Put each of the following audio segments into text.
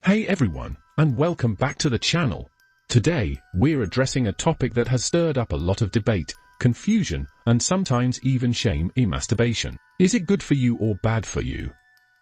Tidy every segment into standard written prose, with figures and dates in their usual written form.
Hey everyone, and welcome back to the channel. Today, we're addressing a topic that has stirred up a lot of debate, confusion, and sometimes even shame in masturbation. Is it good for you or bad for you?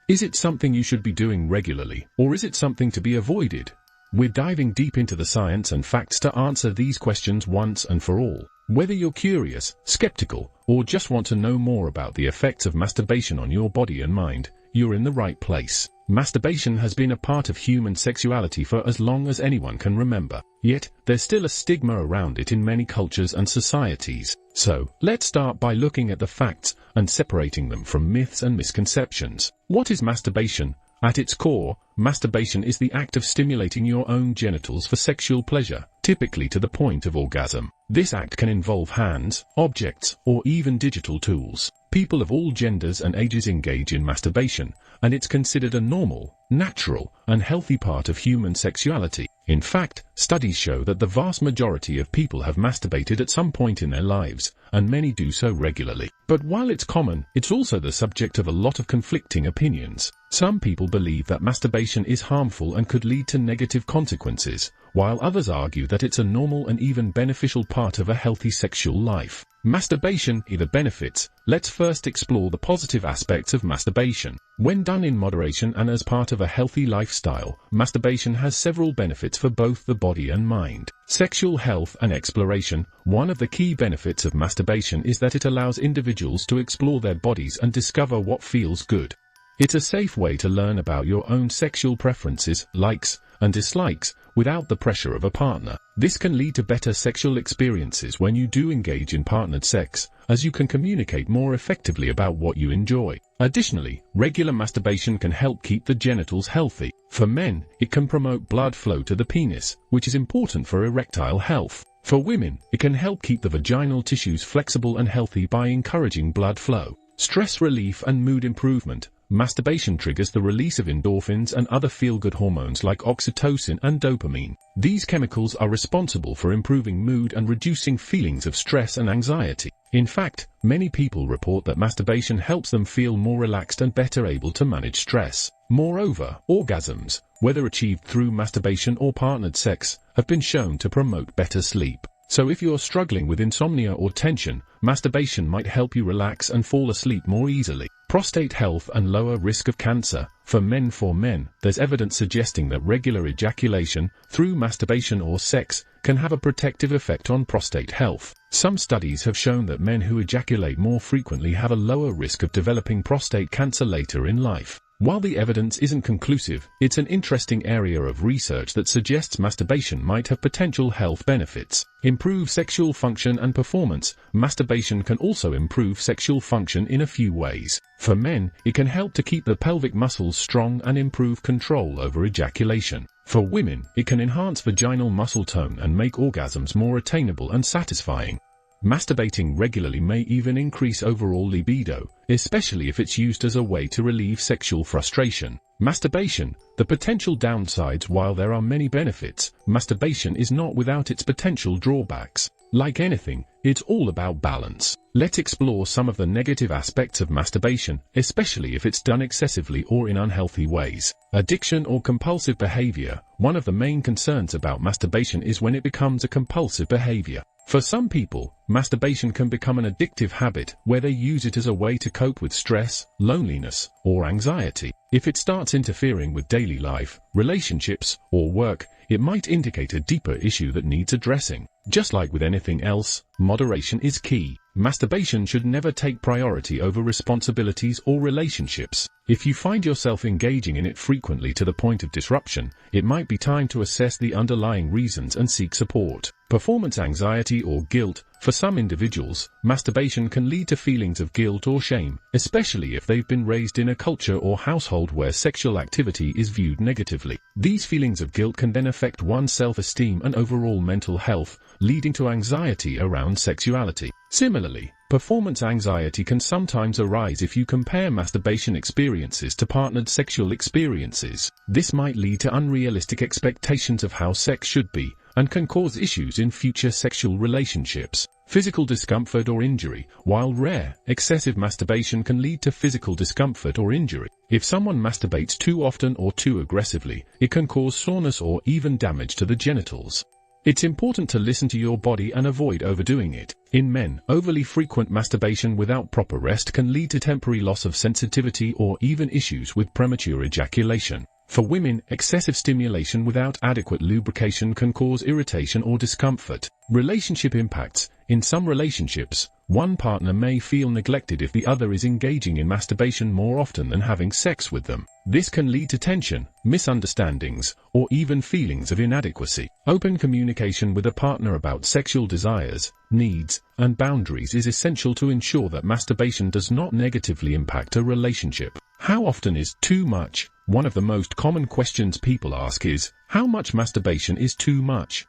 Is it something you should be doing regularly, or is it something to be avoided? We're diving deep into the science and facts to answer these questions once and for all. Whether you're curious, skeptical, or just want to know more about the effects of masturbation on your body and mind, you're in the right place. Masturbation has been a part of human sexuality for as long as anyone can remember. Yet, there's still a stigma around it in many cultures and societies. So, let's start by looking at the facts and separating them from myths and misconceptions. What is masturbation? At its core, masturbation is the act of stimulating your own genitals for sexual pleasure, typically to the point of orgasm. This act can involve hands, objects, or even digital tools. People of all genders and ages engage in masturbation, and it's considered a normal, natural, and healthy part of human sexuality. In fact, studies show that the vast majority of people have masturbated at some point in their lives, and many do so regularly. But while it's common, it's also the subject of a lot of conflicting opinions. Some people believe that masturbation is harmful and could lead to negative consequences, while others argue that it's a normal and even beneficial part of a healthy sexual life. Masturbation either benefits. Let's first explore the positive aspects of masturbation. When done in moderation and as part of a healthy lifestyle, masturbation has several benefits for both the body and mind. Sexual health and exploration. One of the key benefits of masturbation is that it allows individuals to explore their bodies and discover what feels good. It's a safe way to learn about your own sexual preferences, likes, and dislikes, without the pressure of a partner. This can lead to better sexual experiences when you do engage in partnered sex, as you can communicate more effectively about what you enjoy. Additionally, regular masturbation can help keep the genitals healthy. For men, it can promote blood flow to the penis, which is important for erectile health. For women, it can help keep the vaginal tissues flexible and healthy by encouraging blood flow. Stress relief and mood improvement. Masturbation triggers the release of endorphins and other feel-good hormones like oxytocin and dopamine. These chemicals are responsible for improving mood and reducing feelings of stress and anxiety. In fact, many people report that masturbation helps them feel more relaxed and better able to manage stress. Moreover, orgasms, whether achieved through masturbation or partnered sex, have been shown to promote better sleep. So if you're struggling with insomnia or tension, masturbation might help you relax and fall asleep more easily. Prostate health and lower risk of cancer. For men, there's evidence suggesting that regular ejaculation, through masturbation or sex, can have a protective effect on prostate health. Some studies have shown that men who ejaculate more frequently have a lower risk of developing prostate cancer later in life. While the evidence isn't conclusive, it's an interesting area of research that suggests masturbation might have potential health benefits. Improve sexual function and performance. Masturbation can also improve sexual function in a few ways. For men, it can help to keep the pelvic muscles strong and improve control over ejaculation. For women, it can enhance vaginal muscle tone and make orgasms more attainable and satisfying. Masturbating regularly may even increase overall libido, especially if it's used as a way to relieve sexual frustration. Masturbation. The potential downsides. While there are many benefits, masturbation is not without its potential drawbacks. Like anything, it's all about balance. Let's explore some of the negative aspects of masturbation, especially if it's done excessively or in unhealthy ways. Addiction or compulsive behavior. One of the main concerns about masturbation is when it becomes a compulsive behavior. For some people, masturbation can become an addictive habit where they use it as a way to cope with stress, loneliness, or anxiety. If it starts interfering with daily life, relationships, or work, it might indicate a deeper issue that needs addressing. Just like with anything else, moderation is key. Masturbation should never take priority over responsibilities or relationships. If you find yourself engaging in it frequently to the point of disruption, it might be time to assess the underlying reasons and seek support. Performance anxiety or guilt. For some individuals, masturbation can lead to feelings of guilt or shame, especially if they've been raised in a culture or household where sexual activity is viewed negatively. These feelings of guilt can then affect one's self-esteem and overall mental health, leading to anxiety around sexuality. Similarly, performance anxiety can sometimes arise if you compare masturbation experiences to partnered sexual experiences. This might lead to unrealistic expectations of how sex should be, and can cause issues in future sexual relationships. Physical discomfort or injury. While rare, excessive masturbation can lead to physical discomfort or injury. If someone masturbates too often or too aggressively, it can cause soreness or even damage to the genitals. It's important to listen to your body and avoid overdoing it. In men, overly frequent masturbation without proper rest can lead to temporary loss of sensitivity or even issues with premature ejaculation. For women, excessive stimulation without adequate lubrication can cause irritation or discomfort. Relationship impacts. In some relationships, one partner may feel neglected if the other is engaging in masturbation more often than having sex with them. This can lead to tension, misunderstandings, or even feelings of inadequacy. Open communication with a partner about sexual desires, needs, and boundaries is essential to ensure that masturbation does not negatively impact a relationship. How often is too much? One of the most common questions people ask is, how much masturbation is too much?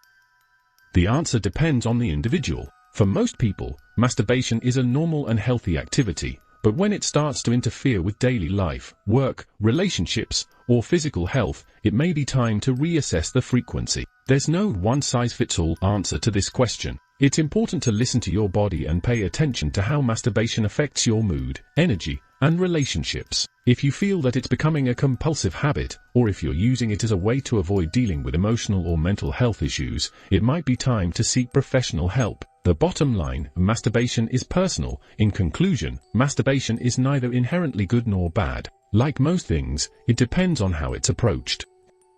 The answer depends on the individual. For most people, masturbation is a normal and healthy activity, but when it starts to interfere with daily life, work, relationships, or physical health, it may be time to reassess the frequency. There's no one-size-fits-all answer to this question. It's important to listen to your body and pay attention to how masturbation affects your mood, energy, and relationships. If you feel that it's becoming a compulsive habit, or if you're using it as a way to avoid dealing with emotional or mental health issues, it might be time to seek professional help. The bottom line, masturbation is personal. In conclusion, masturbation is neither inherently good nor bad. Like most things, it depends on how it's approached.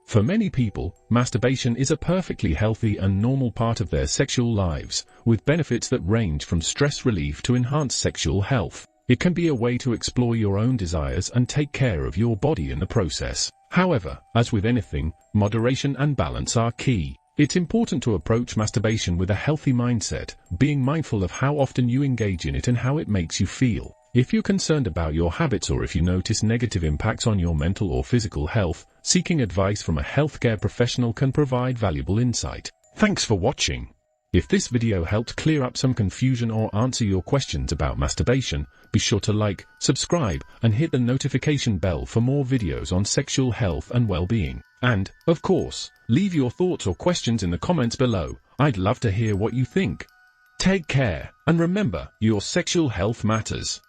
For many people, masturbation is a perfectly healthy and normal part of their sexual lives, with benefits that range from stress relief to enhanced sexual health. It can be a way to explore your own desires and take care of your body in the process. However, as with anything, moderation and balance are key. It's important to approach masturbation with a healthy mindset, being mindful of how often you engage in it and how it makes you feel. If you're concerned about your habits or if you notice negative impacts on your mental or physical health, seeking advice from a healthcare professional can provide valuable insight. Thanks for watching. If this video helped clear up some confusion or answer your questions about masturbation, be sure to like, subscribe, and hit the notification bell for more videos on sexual health and well-being. And, of course, leave your thoughts or questions in the comments below. I'd love to hear what you think. Take care, and remember, your sexual health matters.